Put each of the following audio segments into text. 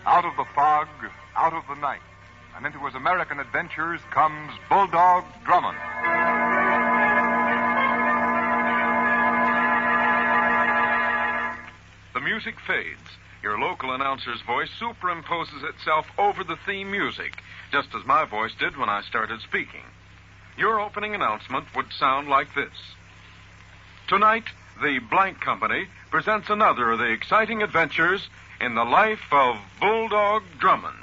Out of the fog, out of the night, and into his American adventures comes Bulldog Drummond. The music fades. Your local announcer's voice superimposes itself over the theme music, just as my voice did when I started speaking. Your opening announcement would sound like this. Tonight, the Blank Company presents another of the exciting adventures in the life of Bulldog Drummond,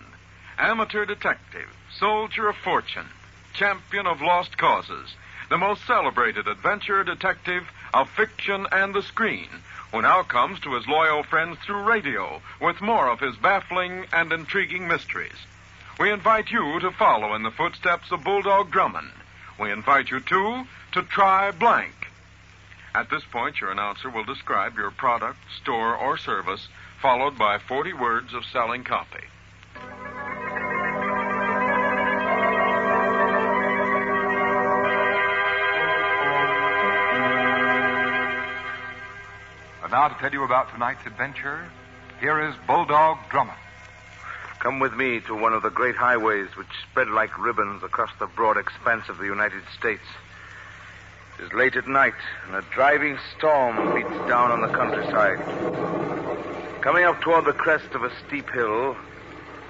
amateur detective, soldier of fortune, champion of lost causes, the most celebrated adventure detective of fiction and the screen, who now comes to his loyal friends through radio with more of his baffling and intriguing mysteries. We invite you to follow in the footsteps of Bulldog Drummond. We invite you, too, to try Blank. At this point, your announcer will describe your product, store, or service, followed by 40 words of selling copy. And now to tell you about tonight's adventure, here is Bulldog Drummond. Come with me to one of the great highways which spread like ribbons across the broad expanse of the United States. It is late at night, and a driving storm beats down on the countryside. Coming up toward the crest of a steep hill,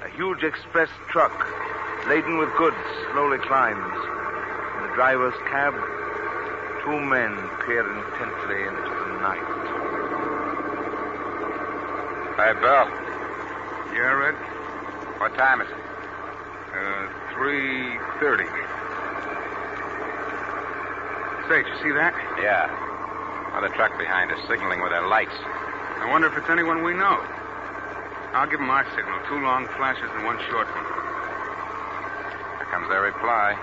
a huge express truck laden with goods slowly climbs. In the driver's cab, two men peer intently into the night. Hey, Bill. Yeah, Red? What time is it? 3:30. Say, did you see that? Yeah. Another truck behind us signaling with their lights. I wonder if it's anyone we know. I'll give them our signal. 2 long flashes and 1 short one. Here comes their reply.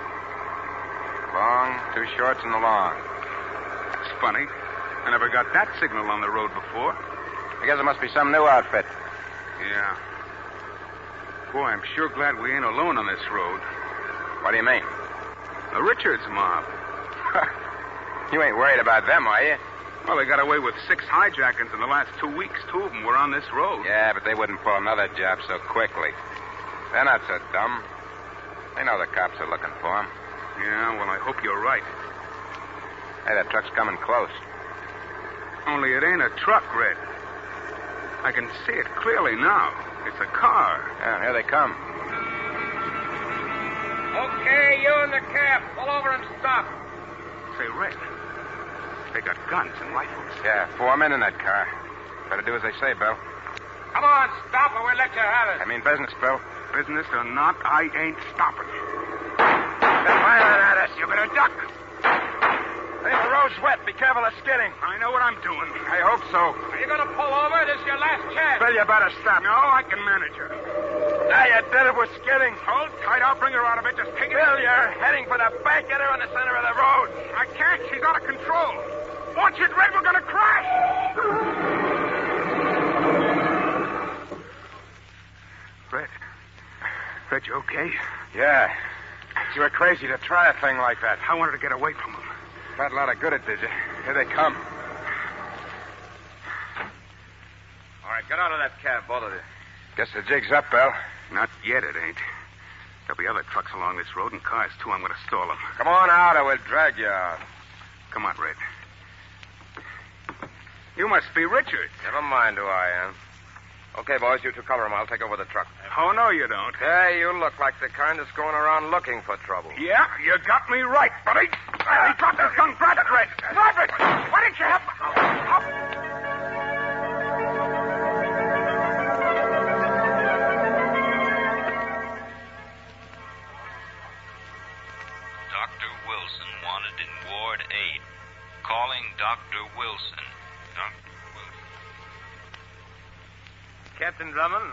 Long, 2 shorts, and a long. It's funny. I never got that signal on the road before. I guess it must be some new outfit. Yeah. Boy, I'm sure glad we ain't alone on this road. What do you mean? The Richards mob. You ain't worried about them, are you? Well, they got away with 6 hijackers in the last 2 weeks. 2 of them were on this road. Yeah, but they wouldn't pull another job so quickly. They're not so dumb. They know the cops are looking for them. Yeah, well, I hope you're right. Hey, that truck's coming close. Only it ain't a truck, Red. I can see it clearly now. It's a car. Yeah, here they come. Okay, you in the cab. Pull over and stop. Say, Red, they got guns and rifles. Yeah, 4 men in that car. Better do as they say, Bill. Come on, stop or we'll let you have it. I mean business, Bill. Business or not, I ain't stopping. They're firing at us. You better duck. Hey, the road's wet. Be careful of skidding. I know what I'm doing. I hope so. Are you going to pull over? This is your last chance. Bill, you better stop. No, I can manage her. Now you did it. We're skidding. Hold tight. I'll bring her out of it. Just take it. Bill, you're heading for the bank. Get her in the center of the road. I can't. She's out of control. Watch it, Red. We're going to crash. Red, you okay? Yeah. You were crazy to try a thing like that. I wanted to get away from them. Got a lot of good it did you. Here they come. All right, get out of that cab, both of you. Guess the jig's up, Bill. Not yet, it ain't. There'll be other trucks along this road and cars, too. I'm going to stall them. Come on out or we'll drag you out. Come on, Red. You must be Richard. Never mind who I am. Okay, boys, you two cover him. I'll take over the truck. Oh, no, you don't. Hey, you look like the kind that's going around looking for trouble. Yeah, you got me right, buddy. He dropped his gun. Drop it, Red. Drop it. Why didn't you help? Captain Drummond?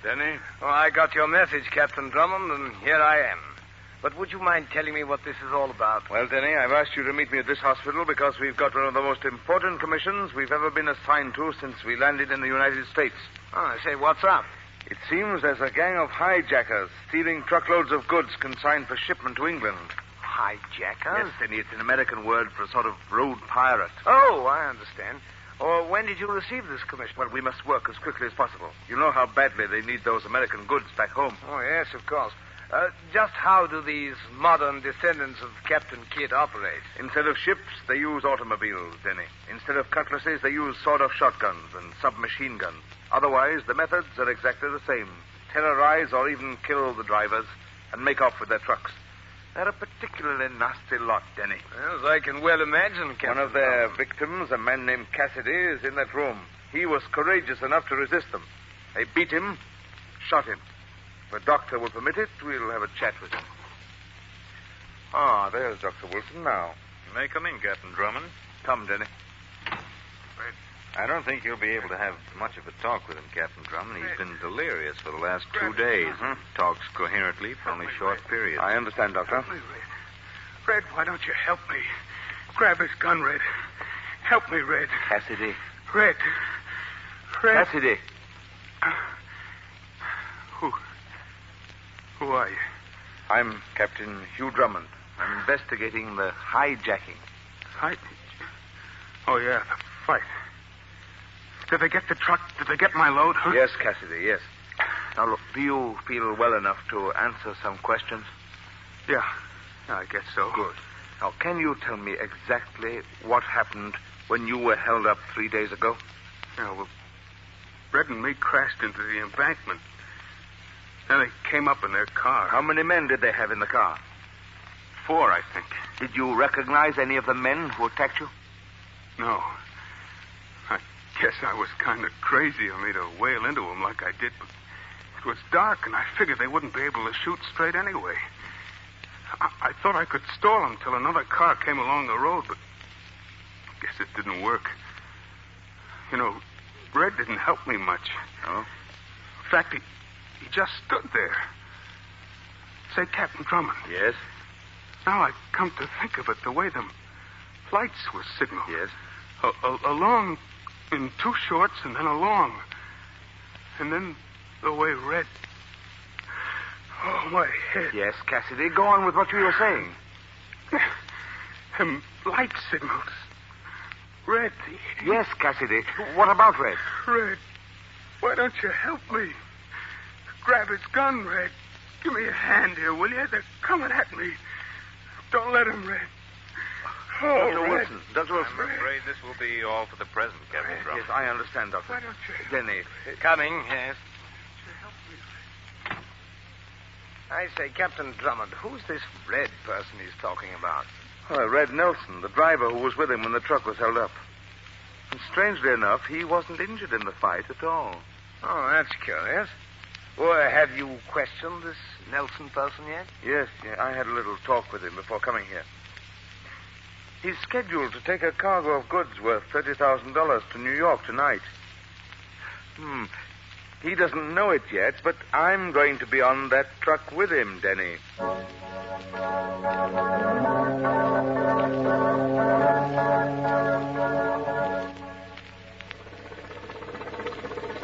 Denny? Oh, I got your message, Captain Drummond, and here I am. But would you mind telling me what this is all about? Well, Denny, I've asked you to meet me at this hospital because we've got one of the most important commissions we've ever been assigned to since we landed in the United States. Oh, I say, what's up? It seems there's a gang of hijackers stealing truckloads of goods consigned for shipment to England. Hijackers? Yes, Denny, it's an American word for a sort of road pirate. Oh, I understand. Or when did you receive this commission? Well, we must work as quickly as possible. You know how badly they need those American goods back home. Oh, yes, of course. Just how do these modern descendants of Captain Kidd operate? Instead of ships, they use automobiles, Denny. Instead of cutlasses, they use sawed-off shotguns and submachine guns. Otherwise, the methods are exactly the same. Terrorize or even kill the drivers and make off with their trucks. They're a particularly nasty lot, Denny. Yes, I can well imagine, Captain. One of their victims, a man named Cassidy, is in that room. He was courageous enough to resist them. They beat him, shot him. If a doctor will permit it, we'll have a chat with him. Ah, there's Dr. Wilson now. You may come in, Captain Drummond. Come, Denny. I don't think you'll be able to have much of a talk with him, Captain Drummond. He's been delirious for the last 2 days. Talks coherently for only short periods. I understand, Doctor. Help me, Red. Red, why don't you help me? Grab his gun, Red. Help me, Red. Cassidy. Red. Cassidy. Who are you? I'm Captain Hugh Drummond. I'm investigating the hijacking. Oh, yeah, the fight. Did they get the truck? Did they get my load, huh? Yes, Cassidy, yes. Now, look, do you feel well enough to answer some questions? Yeah, I guess so. Good. Now, can you tell me exactly what happened when you were held up 3 days ago? Yeah, well, Red and me crashed into the embankment. Then they came up in their car. How many men did they have in the car? 4, I think. Did you recognize any of the men who attacked you? No. I guess I was kind of crazy of me to wail into them like I did, but it was dark, and I figured they wouldn't be able to shoot straight anyway. I thought I could stall them till another car came along the road, but I guess it didn't work. You know, Red didn't help me much. Oh? In fact, he just stood there. Say, Captain Drummond. Yes? Now I come to think of it, the way them lights were signaled. Yes? A long in 2 shorts and then a long. And then the way Red... Oh, my head. Yes, Cassidy, go on with what you were saying. Them light signals. Red. Yes, Cassidy. What about Red? Red, why don't you help me? Grab his gun, Red. Give me a hand here, will you? They're coming at me. Don't let him, Red. Oh, Dr. Red. Wilson. Dr. Wilson. I'm afraid this will be all for the present, Captain Drummond. Yes, I understand, Doctor. Why don't you... Denny. Coming, yes. help me, Red? I say, Captain Drummond, who's this Red person he's talking about? Red Nelson, the driver who was with him when the truck was held up. And strangely enough, he wasn't injured in the fight at all. Oh, that's curious. Well, have you questioned this Nelson person yet? Yes, I had a little talk with him before coming here. He's scheduled to take a cargo of goods worth $30,000 to New York tonight. He doesn't know it yet, but I'm going to be on that truck with him, Denny.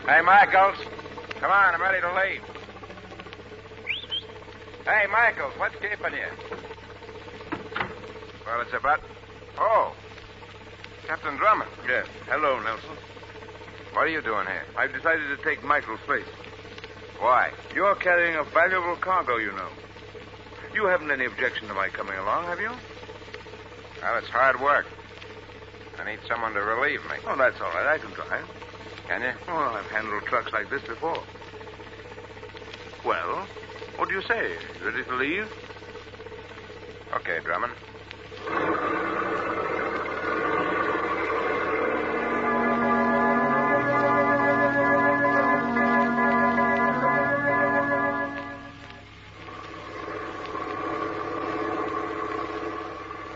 Hey, Michaels. Come on, I'm ready to leave. Hey, Michaels, what's keeping you? Well, it's about... Oh, Captain Drummond. Yes. Hello, Nelson. What are you doing here? I've decided to take Michael's place. Why? You're carrying a valuable cargo, you know. You haven't any objection to my coming along, have you? Well, it's hard work. I need someone to relieve me. Oh, that's all right. I can try. Can you? Oh, I've handled trucks like this before. Well, what do you say? Ready to leave? Okay, Drummond.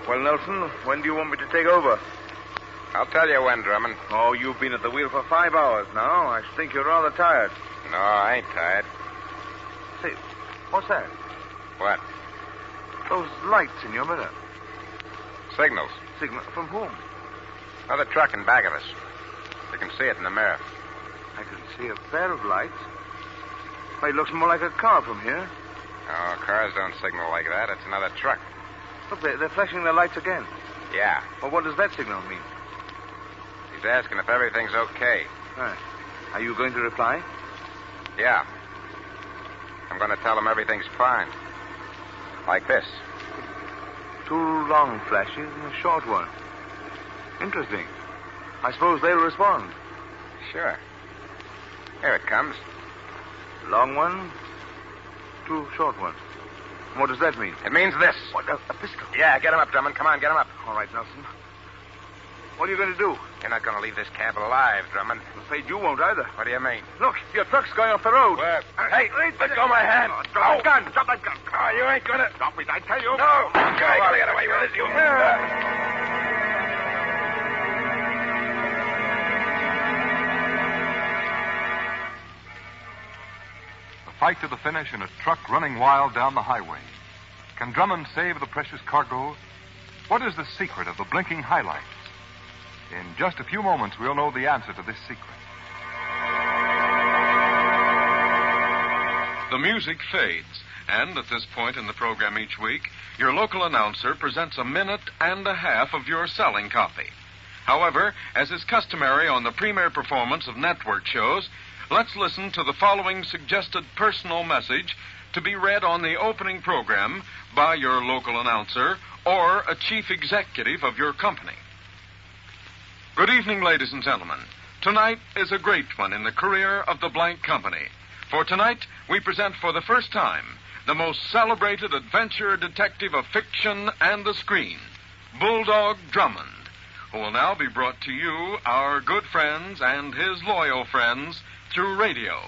Well, Nelson, when do you want me to take over? I'll tell you when, Drummond. Oh, you've been at the wheel for 5 hours now. I think you're rather tired. No, I ain't tired. Say, what's that? What? Those lights in your mirror. Signals. Signal from whom? Another truck in back of us. You can see it in the mirror. I can see a pair of lights. Why, it looks more like a car from here. Oh, cars don't signal like that. It's another truck. Look, they're flashing their lights again. Yeah. Well, what does that signal mean? He's asking if everything's okay. Right. Are you going to reply? Yeah. I'm going to tell him everything's fine. Like this. 2 long flashes and a short one. Interesting. I suppose they'll respond. Sure. Here it comes. Long one, 2 short ones. What does that mean? It means this. What, a pistol? Yeah, get him up, Drummond. Come on, get him up. All right, Nelson. What are you going to do? You're not going to leave this cab alive, Drummond. I'm afraid you won't either. What do you mean? Look, your truck's going off the road. Where? Hey, let go of my hand. Drop that gun. Drop that gun. Oh, you ain't going to... Stop it, I tell you. No. You ain't going to get away with it, you... The fight to the finish in a truck running wild down the highway. Can Drummond save the precious cargo? What is the secret of the blinking highlights? In just a few moments, we'll know the answer to this secret. The music fades, and at this point in the program each week, your local announcer presents a minute and a half of your selling copy. However, as is customary on the premiere performance of network shows, let's listen to the following suggested personal message to be read on the opening program by your local announcer or a chief executive of your company. Good evening, ladies and gentlemen. Tonight is a great one in the career of the blank company. For tonight, we present for the first time the most celebrated adventure detective of fiction and the screen, Bulldog Drummond, who will now be brought to you, our good friends and his loyal friends, through radio.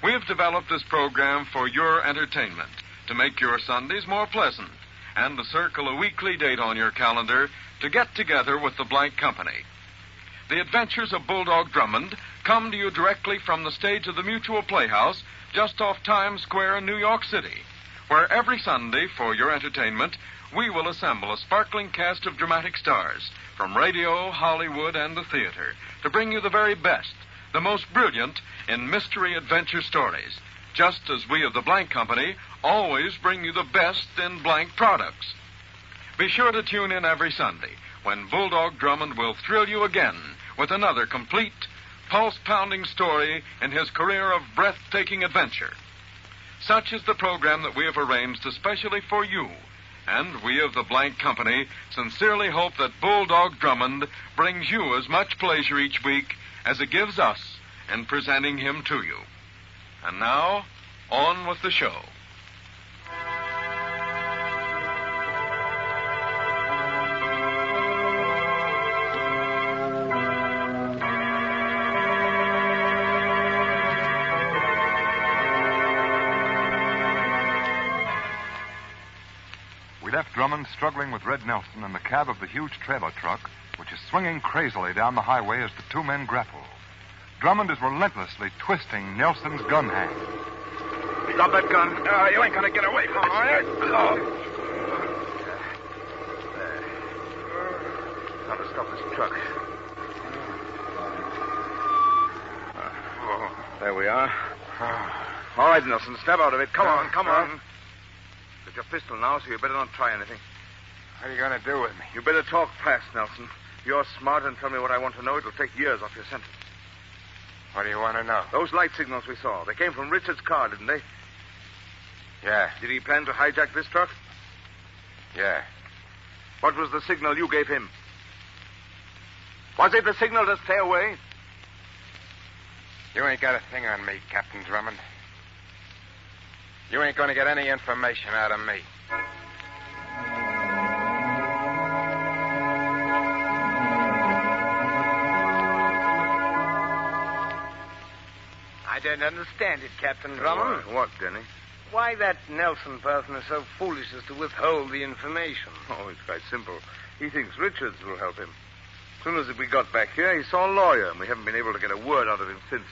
We have developed this program for your entertainment, to make your Sundays more pleasant, and to circle a weekly date on your calendar to get together with the blank company. The Adventures of Bulldog Drummond come to you directly from the stage of the Mutual Playhouse just off Times Square in New York City, where every Sunday, for your entertainment, we will assemble a sparkling cast of dramatic stars from radio, Hollywood, and the theater to bring you the very best, the most brilliant in mystery adventure stories, just as we of the Blank Company always bring you the best in blank products. Be sure to tune in every Sunday when Bulldog Drummond will thrill you again with another complete, pulse-pounding story in his career of breathtaking adventure. Such is the program that we have arranged especially for you, and we of the Blank Company sincerely hope that Bulldog Drummond brings you as much pleasure each week as it gives us in presenting him to you. And now, on with the show. We left Drummond struggling with Red Nelson in the cab of the huge trailer truck, which is swinging crazily down the highway as the 2 men grapple. Drummond is relentlessly twisting Nelson's gun hand. Drop that gun. You ain't gonna get away from him, are you? Now to stop this truck. There we are. All right, Nelson, step out of it. Come on, come on. Got your pistol now, so you better not try anything. What are you gonna do with me? You better talk fast, Nelson. You're smart and tell me what I want to know. It'll take years off your sentence. What do you want to know? Those light signals we saw, they came from Richard's car, didn't they? Yeah. Did he plan to hijack this truck? Yeah. What was the signal you gave him? Was it the signal to stay away? You ain't got a thing on me, Captain Drummond. You ain't going to get any information out of me. I don't understand it, Captain Drummond. What, Denny? Why that Nelson person is so foolish as to withhold the information. Oh, it's quite simple. He thinks Richards will help him. As soon as we got back here, he saw a lawyer, and we haven't been able to get a word out of him since.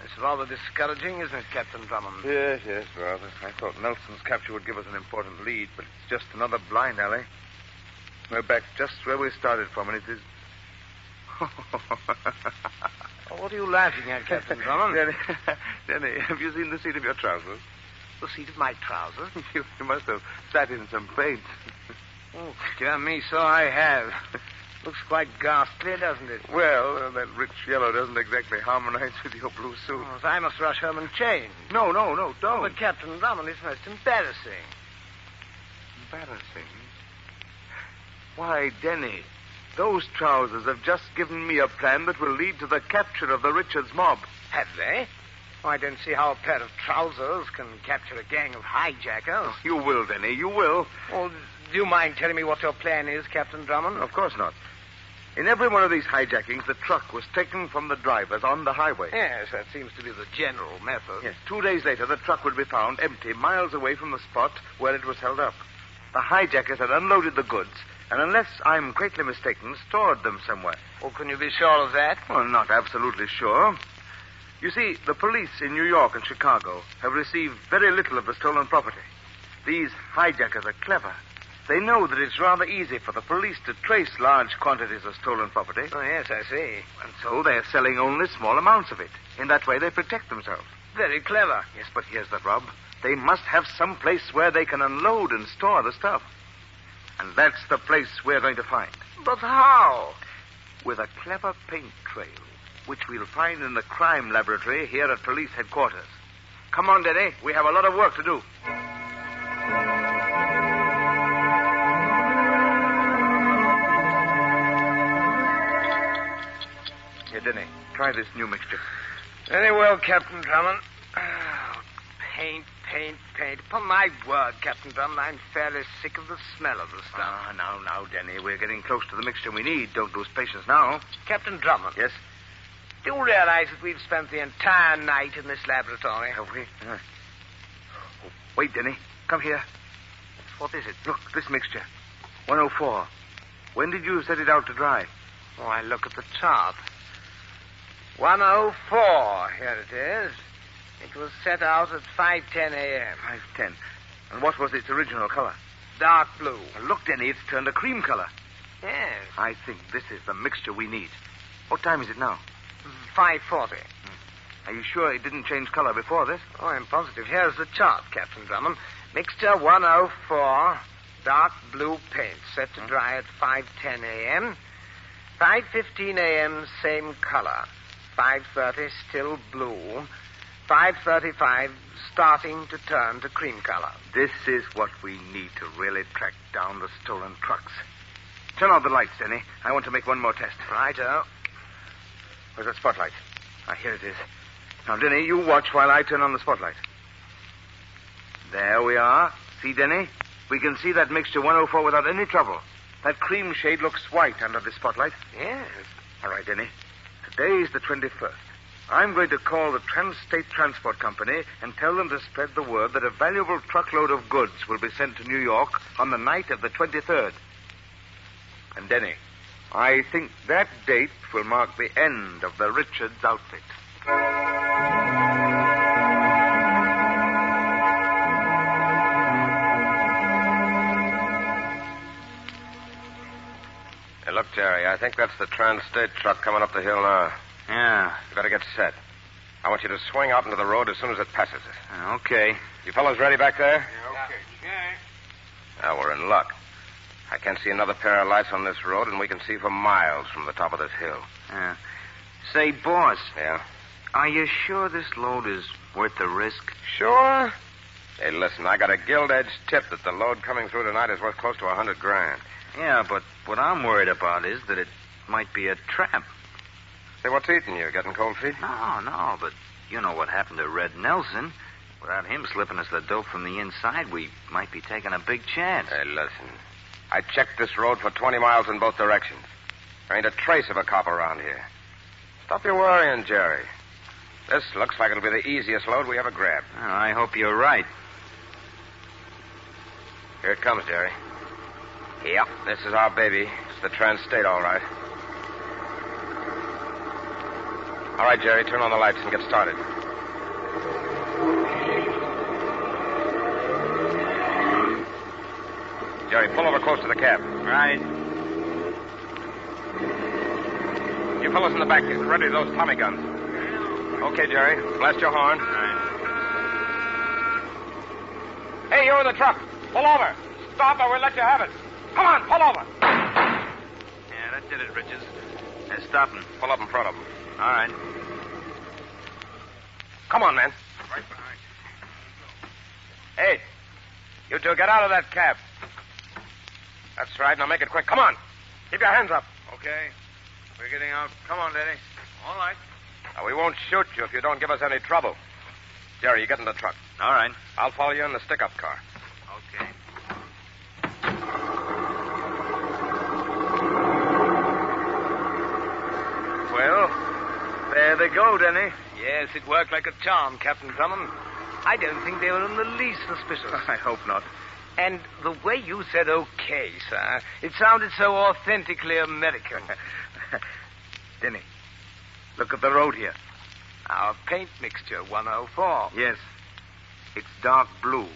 It's rather discouraging, isn't it, Captain Drummond? Yes, rather. I thought Nelson's capture would give us an important lead, but it's just another blind alley. We're back just where we started from, and it is... What are you laughing at, Captain Drummond? Denny, have you seen the seat of your trousers? The seat of my trousers? You must have sat in some paint. Oh, dear me, so I have. Looks quite ghastly, doesn't it? Well, that rich yellow doesn't exactly harmonize with your blue suit. Oh, I must rush home and change. No, don't. But, Captain Drummond, it's most embarrassing. Embarrassing? Why, Denny, those trousers have just given me a plan that will lead to the capture of the Richards mob. Have they? Oh, I don't see how a pair of trousers can capture a gang of hijackers. You will, Denny, you will. Oh, do you mind telling me what your plan is, Captain Drummond? Of course not. In every one of these hijackings, the truck was taken from the drivers on the highway. Yes, that seems to be the general method. Yes, 2 days later, the truck would be found empty miles away from the spot where it was held up. The hijackers had unloaded the goods, and unless I'm greatly mistaken, stored them somewhere. Oh, can you be sure of that? Well, not absolutely sure. You see, the police in New York and Chicago have received very little of the stolen property. These hijackers are clever. They know that it's rather easy for the police to trace large quantities of stolen property. Oh, yes, I see. And so they're selling only small amounts of it. In that way, they protect themselves. Very clever. Yes, but here's the rub. They must have some place where they can unload and store the stuff. And that's the place we're going to find. But how? With a clever paint trail, which we'll find in the crime laboratory here at police headquarters. Come on, Denny. We have a lot of work to do. Here, Denny, try this new mixture. Very well, Captain Drummond. Oh, paint. Upon my word, Captain Drummond, I'm fairly sick of the smell of the stuff. Now, Denny, we're getting close to the mixture we need. Don't lose patience now. Captain Drummond. Yes? Do you realize that we've spent the entire night in this laboratory? Have we? Oh, wait, Denny. Come here. What is it? Look, this mixture. 104. When did you set it out to dry? Oh, I look at the chart. 104. Here it is. It was set out at 5:10 a.m. 5:10. And what was its original color? Dark blue. Well, look, Denny, it's turned a cream color. Yes. I think this is the mixture we need. What time is it now? 5:40. Are you sure it didn't change color before this? Oh, I'm positive. Here's the chart, Captain Drummond. Mixture 104, dark blue paint, set to dry at 5:10 a.m. 5:15 a.m., same color. 5:30, still blue. 5:35, starting to turn to cream color. This is what we need to really track down the stolen trucks. Turn out the lights, Denny. I want to make one more test. Righto. Where's that spotlight? Here it is. Now, Denny, you watch while I turn on the spotlight. There we are. See, Denny? We can see that mixture 104 without any trouble. That cream shade looks white under the spotlight. Yes. All right, Denny. Today is the 21st. I'm going to call the Trans-State Transport Company and tell them to spread the word that a valuable truckload of goods will be sent to New York on the night of the 23rd. And, Denny, I think that date will mark the end of the Richards outfit. Hey, look, Jerry, I think that's the Trans-State truck coming up the hill now. Yeah. You better get set. I want you to swing out into the road as soon as it passes us. Okay. You fellows ready back there? Yeah, okay. Now, we're in luck. I can't see another pair of lights on this road, and we can see for miles from the top of this hill. Yeah. Say, boss, Yeah? are you sure this load is worth the risk? Sure. Hey, listen, I got a gilt-edged tip that the load coming through tonight is worth close to $100,000. Yeah, but what I'm worried about is that it might be a trap. Say, what's eating you? Getting cold feet? No, but you know what happened to Red Nelson. Without him slipping us the dope from the inside, we might be taking a big chance. Hey, listen. I checked this road for 20 miles in both directions. There ain't a trace of a cop around here. Stop your worrying, Jerry. This looks like it'll be the easiest load we ever grabbed. Well, I hope you're right. Here it comes, Jerry. Yep. This is our baby. It's the Trans-State, all right. All right, Jerry, turn on the lights and get started. Jerry, pull over close to the cab. Right. You fellas in the back, get ready with those Tommy guns. Okay, Jerry. Blast your horn. Hey, you in the truck. Pull over. Stop or we'll let you have it. Come on, pull over. Yeah, that did it, Richards. They're stopping. Pull up in front of them. All right. Come on, man. Right behind. Hey, you two get out of that cab. That's right. Now make it quick. Come on. Keep your hands up. Okay. We're getting out. Come on, Daddy. All right. Now, we won't shoot you if you don't give us any trouble. Jerry, you get in the truck. All right. I'll follow you in the stick-up car. Okay. Well, there they go, Denny. Yes, it worked like a charm, Captain Drummond. I don't think they were in the least suspicious. I hope not. And the way you said okay, sir, it sounded so authentically American. Denny, look at the road here. Our paint mixture, 104. Yes. It's dark blue.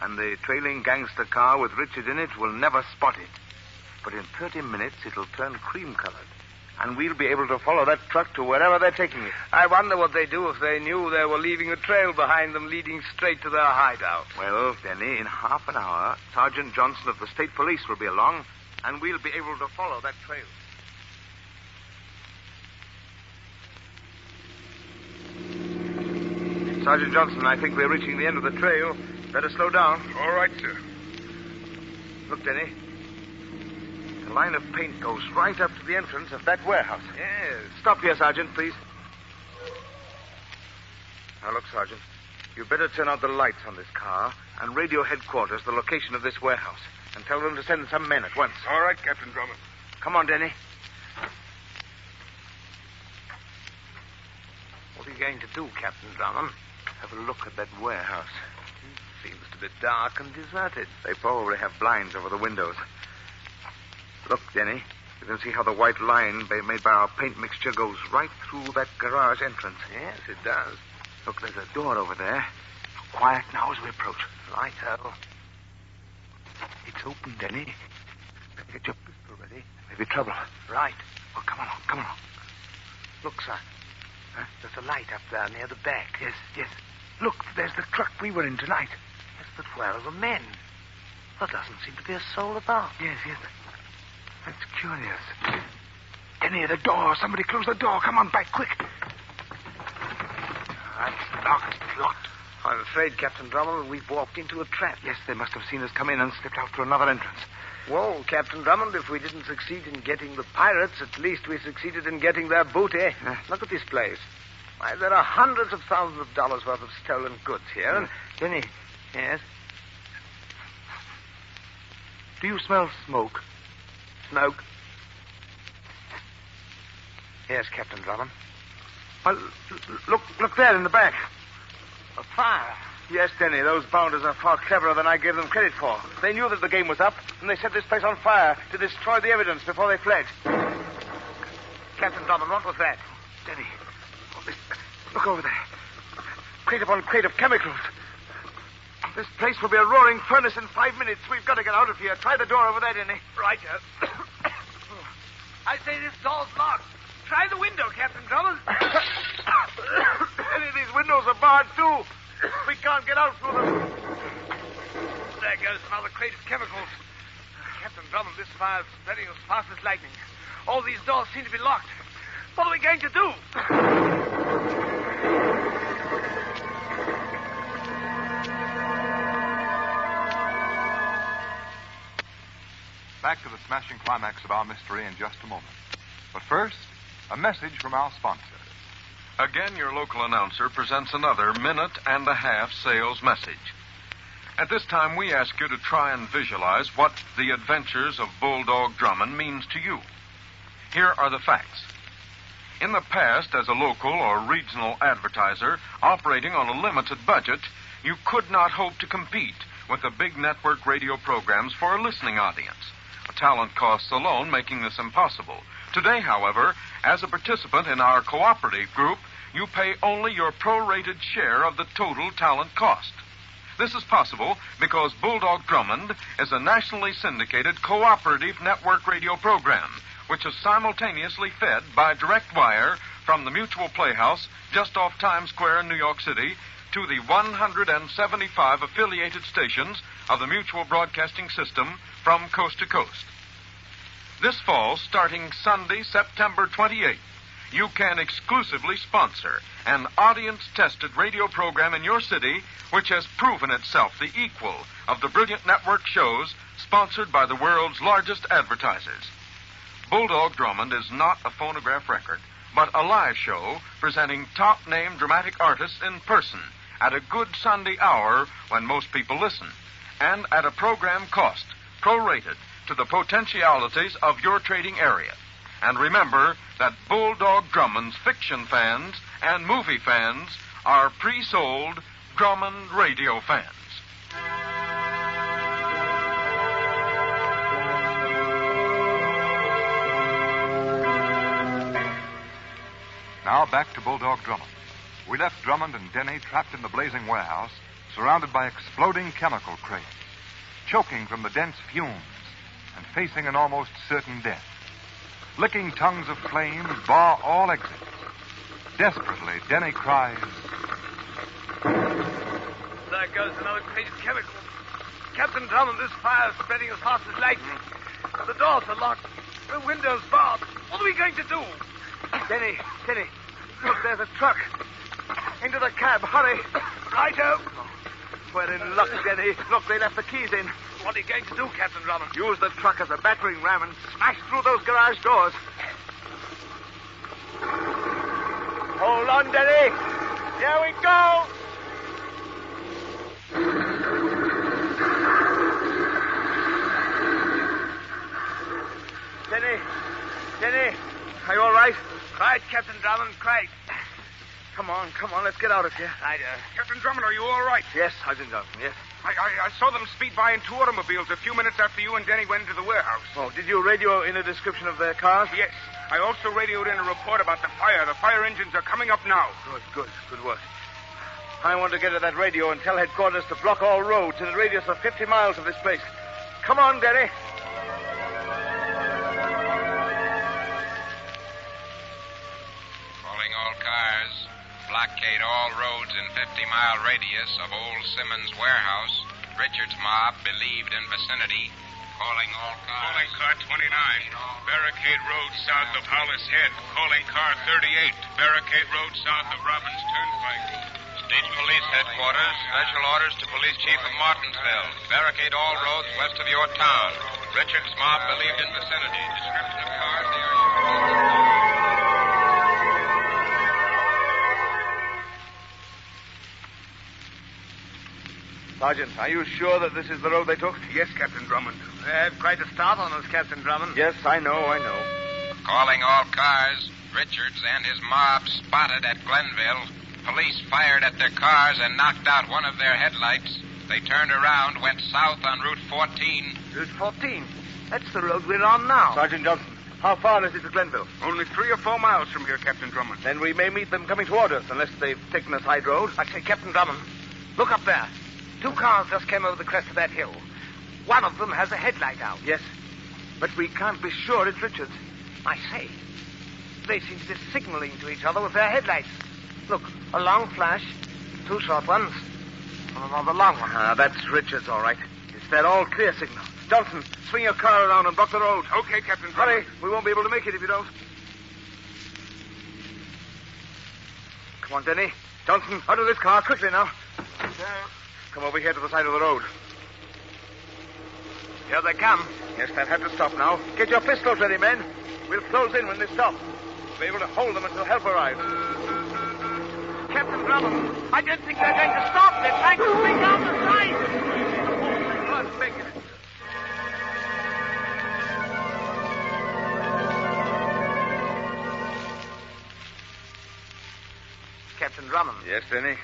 And the trailing gangster car with Richard in it will never spot it. But in 30 minutes, it'll turn cream-colored. And we'll be able to follow that truck to wherever they're taking it. I wonder what they'd do if they knew they were leaving a trail behind them leading straight to their hideout. Well, Denny, in half an hour, Sergeant Johnson of the State Police will be along, and we'll be able to follow that trail. Sergeant Johnson, I think we're reaching the end of the trail. Better slow down. All right, sir. Look, Denny. The line of paint goes right up to the entrance of that warehouse. Yes. Stop here, Sergeant, please. Now, look, Sergeant. You better turn out the lights on this car and radio headquarters the location of this warehouse and tell them to send some men at once. All right, Captain Drummond. Come on, Denny. What are you going to do, Captain Drummond? Have a look at that warehouse. Seems to be dark and deserted. They probably have blinds over the windows. Look, Denny. You can see how the white line made by our paint mixture goes right through that garage entrance. Yes, it does. Look, there's a door over there. Quiet now as we approach. Righto. It's open, Denny. Better get your pistol ready. Maybe trouble. Right. Oh, come on. Come on. Look, son. Huh? There's a light up there near the back. Yes. Look, there's the truck we were in tonight. Yes, but where are the men? There doesn't seem to be a soul about. Yes. That's curious. Denny, the door. Somebody close the door. Come on, back, quick. It's locked. I'm afraid, Captain Drummond, we've walked into a trap. Yes, they must have seen us come in and slipped out through another entrance. Well, Captain Drummond, if we didn't succeed in getting the pirates, at least we succeeded in getting their booty. Look at this place. Why, there are hundreds of thousands of dollars worth of stolen goods here. And Denny. Yes? Do you smell smoke? Smoke? Yes, Captain Drummond. Well, look there in the back. A fire. Yes, Denny, those bounders are far cleverer than I gave them credit for. They knew that the game was up, and they set this place on fire to destroy the evidence before they fled. Captain Drummond, what was that? Denny, look over there. Crate upon crate of chemicals. This place will be a roaring furnace in 5 minutes. We've got to get out of here. Try the door over there, Denny. Right. I say this door's locked. Try the window, Captain Drummond. Denny, these windows are barred, too. We can't get out through them. There goes another crate of chemicals. Captain Drummond, this fire's spreading as fast as lightning. All these doors seem to be locked. What are we going to do? Back to the smashing climax of our mystery in just a moment. But first, a message from our sponsor. Again, your local announcer presents another minute-and-a-half sales message. At this time, we ask you to try and visualize what the adventures of Bulldog Drummond means to you. Here are the facts. In the past, as a local or regional advertiser operating on a limited budget, you could not hope to compete with the big network radio programs for a listening audience. Talent costs alone making this impossible. Today, however, as a participant in our cooperative group, you pay only your prorated share of the total talent cost. This is possible because Bulldog Drummond is a nationally syndicated cooperative network radio program, which is simultaneously fed by direct wire from the Mutual Playhouse just off Times Square in New York City to the 175 affiliated stations of the Mutual Broadcasting System from coast to coast. This fall, starting Sunday, September 28th, you can exclusively sponsor an audience-tested radio program in your city which has proven itself the equal of the brilliant network shows sponsored by the world's largest advertisers. Bulldog Drummond is not a phonograph record, but a live show presenting top-name dramatic artists in person at a good Sunday hour when most people listen, and at a program cost prorated to the potentialities of your trading area. And remember that Bulldog Drummond's fiction fans and movie fans are pre-sold Drummond radio fans. Now back to Bulldog Drummond. We left Drummond and Denny trapped in the blazing warehouse, surrounded by exploding chemical crates, choking from the dense fumes and facing an almost certain death. Licking tongues of flame bar all exits. Desperately, Denny cries, "There goes another crate of chemicals. Captain Drummond, this fire is spreading as fast as lightning. The doors are locked. The windows barred. What are we going to do?" Denny, look, there's a truck. Into the cab, hurry. Righto. We're in luck, Denny. Look, they left the keys in. What are you going to do, Captain Drummond? Use the truck as a battering ram and smash through those garage doors. Hold on, Denny. Here we go. Denny, are you all right? Right, Captain Drummond, right. Come on, let's get out of here. Captain Drummond, are you all right? Yes, Sergeant Johnson, yes. I saw them speed by in two automobiles a few minutes after you and Denny went into the warehouse. Oh, did you radio in a description of their cars? Yes. I also radioed in a report about the fire. The fire engines are coming up now. Good work. I want to get to that radio and tell headquarters to block all roads in a radius of 50 miles of this place. Come on, Denny. Calling all cars. Blockade all roads in 50-mile radius of Old Simmons Warehouse. Richard's mob believed in vicinity. Calling all cars. Calling car 29. Barricade Road south of Hollis Head. Calling car 38. Barricade Road south of Robbins Turnpike. State Police Headquarters. Special orders to Police Chief of Martinsville. Barricade all roads west of your town. Richard's mob believed in vicinity. Description of cars they are using. Sergeant, are you sure that this is the road they took? Yes, Captain Drummond. They had quite a start on us, Captain Drummond. Yes, I know. Calling all cars. Richards and his mob spotted at Glenville. Police fired at their cars and knocked out one of their headlights. They turned around, went south on Route 14. Route 14? That's the road we're on now. Sergeant Johnson, how far is it to Glenville? Only 3 or 4 miles from here, Captain Drummond. Then we may meet them coming toward us, unless they've taken a side road. I say, Captain Drummond, look up there. 2 cars just came over the crest of that hill. One of them has a headlight out. Yes, but we can't be sure it's Richards. I say, they seem to be signaling to each other with their headlights. Look, a long flash, 2 short ones, and another long one. That's Richards, all right. It's that all-clear signal. Johnson, swing your car around and block the road. Okay, Captain Drummond. Hurry, we won't be able to make it if you don't. Come on, Denny. Johnson, out of this car, quickly now. Come over here to the side of the road. Here they come. Yes, they'll have to stop now. Get your pistols ready, men. We'll close in when they stop. We'll be able to hold them until help arrives. Captain Drummond, I don't think they're going to stop. They're trying to swing down the side. Let's make it. Captain Drummond. Yes, Denny?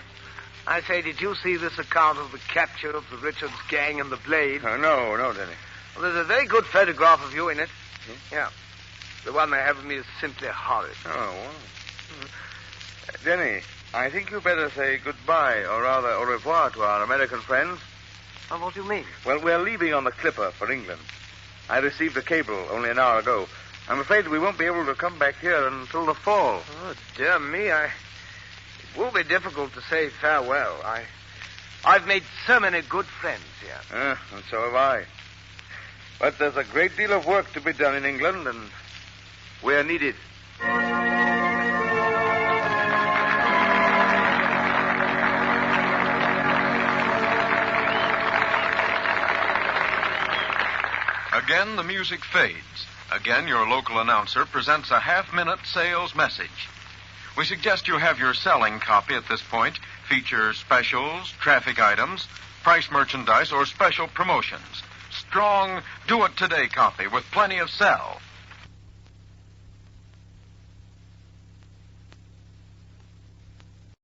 I say, did you see this account of the capture of the Richards gang and the Blade? No, Denny. Well, there's a very good photograph of you in it. Yeah. The one they have of me is simply horrid. Oh, well. Denny, I think you better say goodbye, or rather au revoir, to our American friends. Oh, what do you mean? Well, we're leaving on the Clipper for England. I received a cable only an hour ago. I'm afraid we won't be able to come back here until the fall. Oh, dear me, it will be difficult to say farewell. I've made so many good friends here. And so have I. But there's a great deal of work to be done in England, and we're needed. Again, the music fades. Again, your local announcer presents a half-minute sales message. We suggest you have your selling copy at this point feature specials, traffic items, price merchandise, or special promotions. Strong, do-it-today copy with plenty of sell.